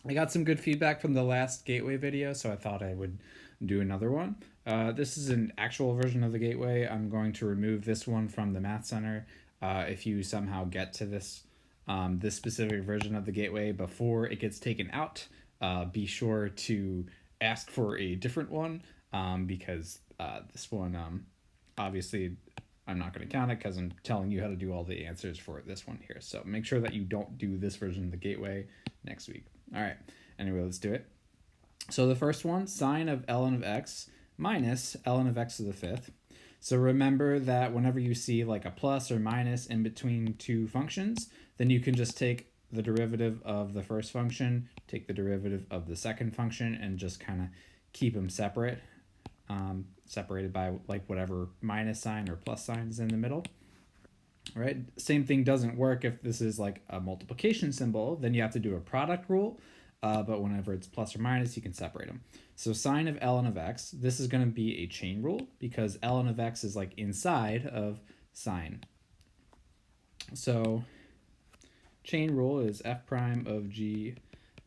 I got some good feedback from the last gateway video, so I thought I would do another one. This is an actual version of the gateway. I'm going to remove this one from the Math Center. If you somehow get to this specific version of the gateway before it gets taken out, be sure to ask for a different one, because this one, obviously, I'm not going to count it because I'm telling you how to do all the answers for this one here. So make sure that you don't do this version of the gateway next week. All right. Anyway, let's do it. So the first one, sine of ln of x minus ln of x to the fifth. So remember that whenever you see like a plus or minus in between two functions, then you can just take the derivative of the first function, take the derivative of the second function, and just kind of keep them separate, separated by like whatever minus sign or plus sign is in the middle. Right? Same thing doesn't work if this is like a multiplication symbol, then you have to do a product rule. But whenever it's plus or minus, you can separate them. So sine of ln of x, this is going to be a chain rule because ln of x is like inside of sine. So chain rule is f prime of g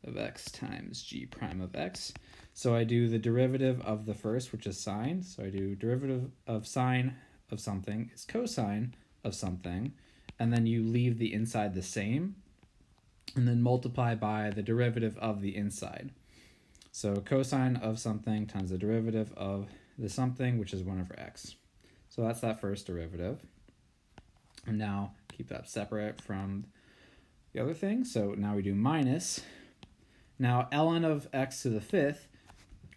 of x times g prime of x. So I do the derivative of the first, which is sine. So I do derivative of sine of something is cosine of something, and then you leave the inside the same, and then multiply by the derivative of the inside. So cosine of something times the derivative of the something, which is 1 over x. So that's that first derivative. And now keep that separate from the other thing. So now we do minus. Now ln of x to the fifth,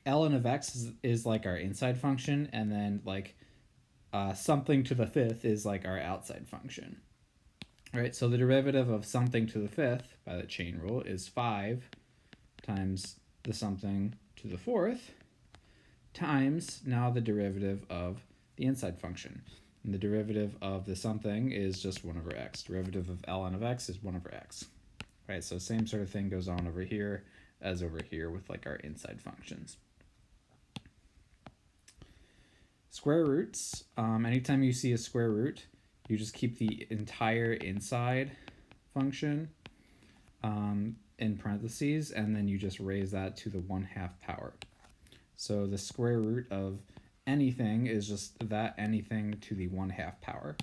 ln of x is like our inside function, and then like something to the fifth is like our outside function. All right, so the derivative of something to the fifth by the chain rule is 5 times the something to the fourth times now the derivative of the inside function. And the derivative of the something is just 1 over x. Derivative of ln of x is 1 over x. All right, so same sort of thing goes on over here as over here with like our inside functions. Square roots, anytime you see a square root, you just keep the entire inside function in parentheses, and then you just raise that to the 1/2 power. So the square root of anything is just that anything to the 1/2 power.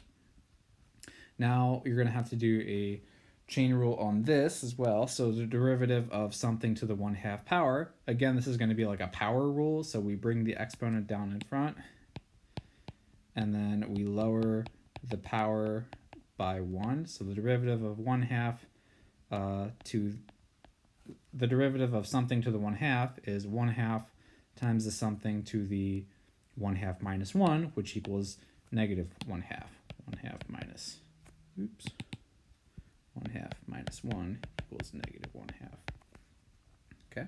Now you're going to have to do a chain rule on this as well. So the derivative of something to the 1/2 power, again, this is going to be like a power rule. So we bring the exponent down in front, and then we lower the power by 1. So the derivative of 1/2 to the derivative of something to the 1/2 is 1/2 times the something to the 1/2 minus 1, which equals negative 1/2. 1/2 minus, 1/2 minus 1 equals negative 1/2. Okay.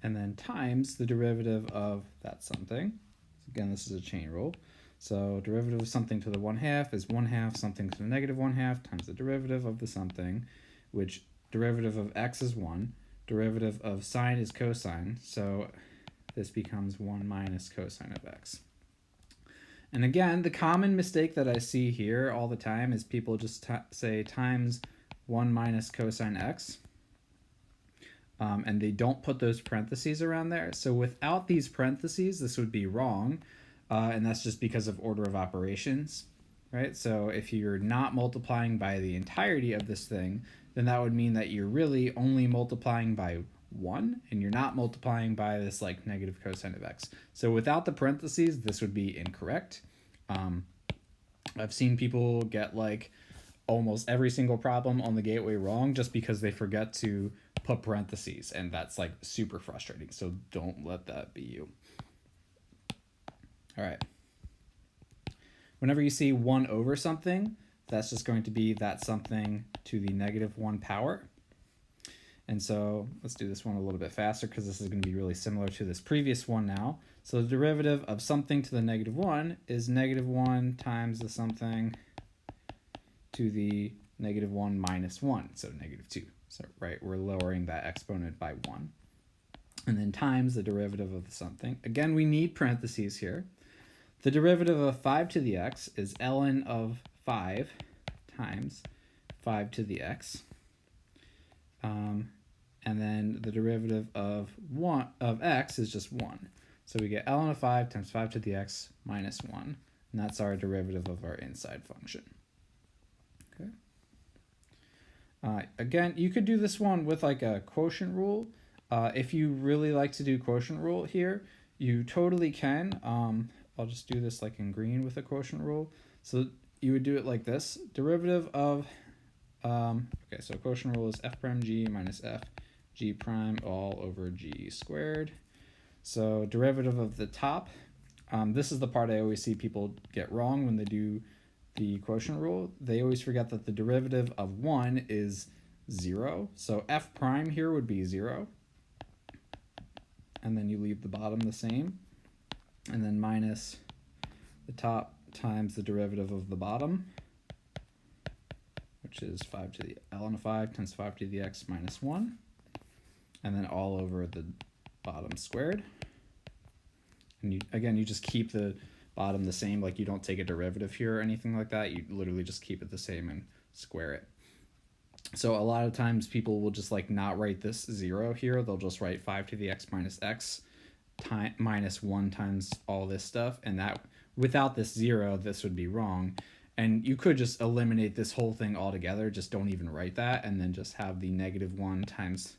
And then times the derivative of that something. Again, this is a chain rule. So derivative of something to the 1/2 is 1/2 something to the negative 1/2 times the derivative of the something, which derivative of x is 1. Derivative of sine is cosine. So this becomes 1 minus cosine of x. And again, the common mistake that I see here all the time is people just say times 1 minus cosine x. And they don't put those parentheses around there. So without these parentheses, this would be wrong. And that's just because of order of operations, right? So if you're not multiplying by the entirety of this thing, then that would mean that you're really only multiplying by 1, and you're not multiplying by this like negative cosine of x. So without the parentheses, this would be incorrect. I've seen people get like almost every single problem on the gateway wrong just because they forget to put parentheses, and that's like super frustrating. So don't let that be you. All right. Whenever you see 1 over something, that's just going to be that something to the negative 1 power. And so let's do this one a little bit faster because this is going to be really similar to this previous one now. So the derivative of something to the negative 1 is negative 1 times the something to the negative 1 minus 1, so negative 2. So, right, we're lowering that exponent by 1. And then times the derivative of the something. Again, we need parentheses here. The derivative of 5 to the x is ln of 5 times 5 to the x. and then the derivative of x is just 1. So we get ln of 5 times 5 to the x minus 1, and that's our derivative of our inside function. Okay. Again, you could do this one with like a quotient rule. If you really like to do quotient rule here, you totally can. I'll just do this like in green with a quotient rule. So you would do it like this. Derivative of, okay, so quotient rule is f prime g minus f g prime all over g squared. So derivative of the top, this is the part I always see people get wrong when they do the quotient rule. They always forget that the derivative of 1 is 0. So f prime here would be 0. And then you leave the bottom the same. And then minus the top times the derivative of the bottom, which is 5 to the ln of 5 times 5 to the x minus 1. And then all over the bottom squared. And you just keep the bottom the same, like you don't take a derivative here or anything like that. You literally just keep it the same and square it. So a lot of times people will just like not write this 0 here. They'll just write 5 to the x minus 1 times all this stuff. And that without this 0, this would be wrong. And you could just eliminate this whole thing altogether. Just don't even write that. And then just have the negative 1 times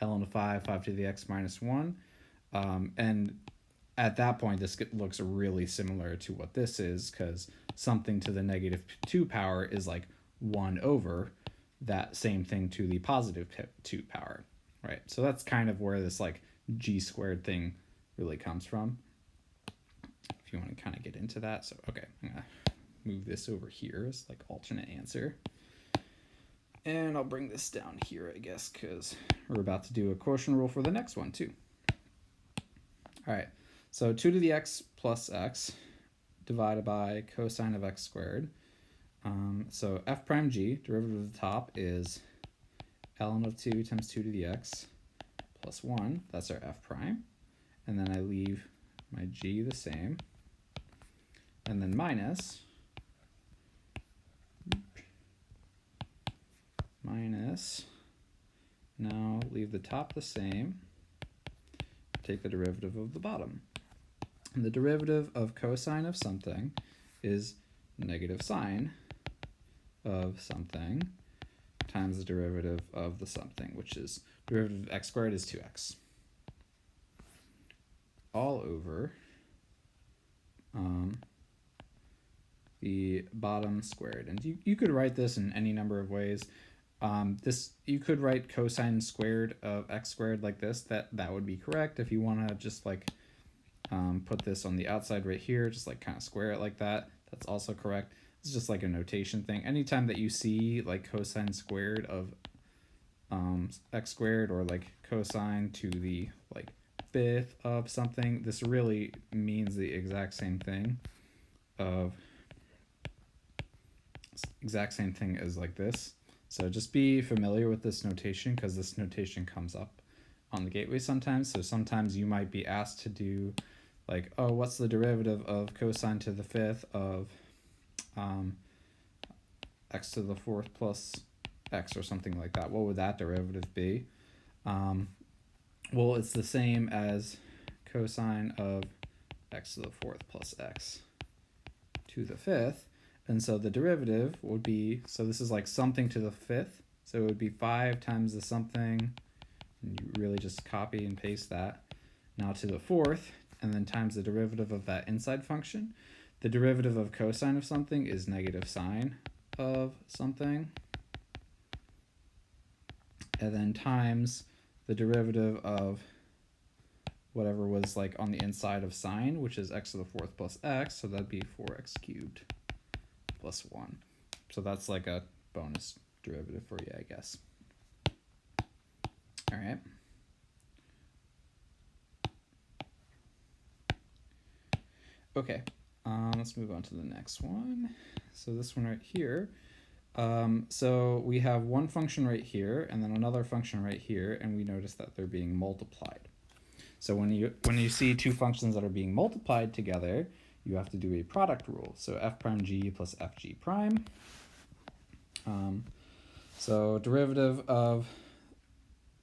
ln of 5 to the x minus 1. And at that point, this looks really similar to what this is, because something to the negative 2 power is like 1 over that same thing to the positive 2 power, right? So that's kind of where this like g squared thing really comes from, if you want to kind of get into that. So, okay, I'm going to move this over here as like alternate answer. And I'll bring this down here, I guess, because we're about to do a quotient rule for the next one too. All right. So 2 to the x plus x divided by cosine of x squared. So f prime g, derivative of the top, is ln of 2 times 2 to the x plus 1. That's our f prime. And then I leave my g the same. And then minus now leave the top the same, take the derivative of the bottom. And the derivative of cosine of something is negative sine of something times the derivative of the something, which is derivative of x squared is 2x. All over the bottom squared. And you could write this in any number of ways. You could write cosine squared of x squared like this. That would be correct. If you want to just like put this on the outside right here, just like kind of square it like that, that's also correct. It's just like a notation thing. Anytime that you see like cosine squared of x squared, or like cosine to the like fifth of something, this really means the exact same thing as like this. So just be familiar with this notation, because this notation comes up on the gateway sometimes. So sometimes you might be asked to do like, oh, what's the derivative of cosine to the fifth of x to the fourth plus x, or something like that? What would that derivative be? Well, it's the same as cosine of x to the fourth plus x to the fifth. And so the derivative would be, so this is like something to the fifth. So it would be 5 times the something, and you really just copy and paste that. Now to the fourth, and then times the derivative of that inside function. The derivative of cosine of something is negative sine of something. And then times the derivative of whatever was like on the inside of sine, which is x to the fourth plus x, so that'd be 4x cubed plus 1. So that's like a bonus derivative for you, I guess. All right. Okay, let's move on to the next one. So this one right here. So we have one function right here, and then another function right here, and we notice that they're being multiplied. So when you see two functions that are being multiplied together, you have to do a product rule. So f prime g plus fg prime. So derivative of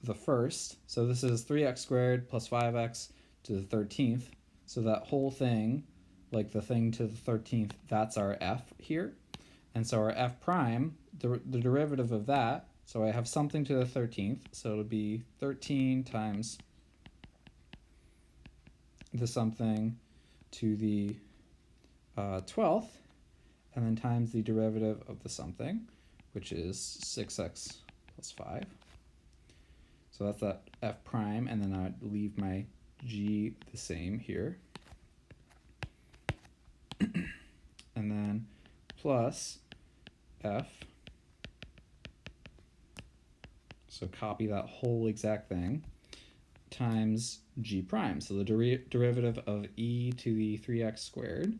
the first. So this is 3x squared plus 5x to the 13th. So that whole thing, like the thing to the 13th, that's our f here. And so our f prime, the derivative of that, so I have something to the 13th, so it'll be 13 times the something to the 12th, and then times the derivative of the something, which is 6x plus 5. So that's that f prime, and then I'd leave my g the same here. And then plus f, so copy that whole exact thing, times g prime. So the derivative of e to the 3x squared.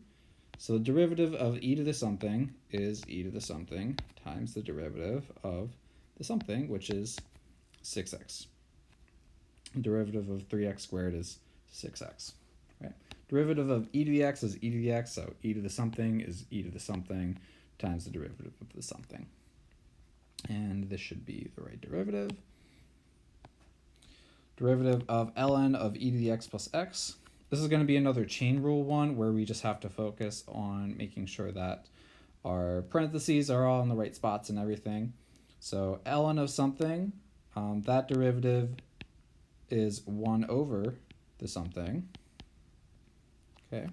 So the derivative of e to the something is e to the something times the derivative of the something, which is 6x. Derivative of 3x squared is 6x. Right? Derivative of e to the x is e to the x, so e to the something is e to the something times the derivative of the something. And this should be the right derivative. Derivative of ln of e to the x plus x. This is going to be another chain rule one where we just have to focus on making sure that our parentheses are all in the right spots and everything. So ln of something, that derivative is 1 over the something. Okay,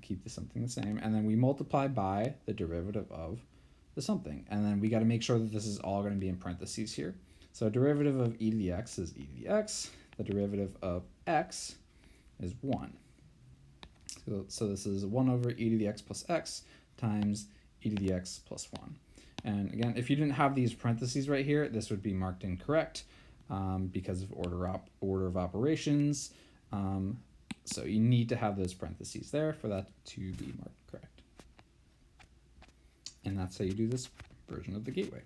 keep the something the same. And then we multiply by the derivative of the something. And then we got to make sure that this is all going to be in parentheses here. So derivative of e to the x is e to the x. The derivative of x is 1. So this is 1 over e to the x plus x times e to the x plus 1. And again, if you didn't have these parentheses right here, this would be marked incorrect because of order of operations. So you need to have those parentheses there for that to be marked correct. And that's how you do this version of the gateway.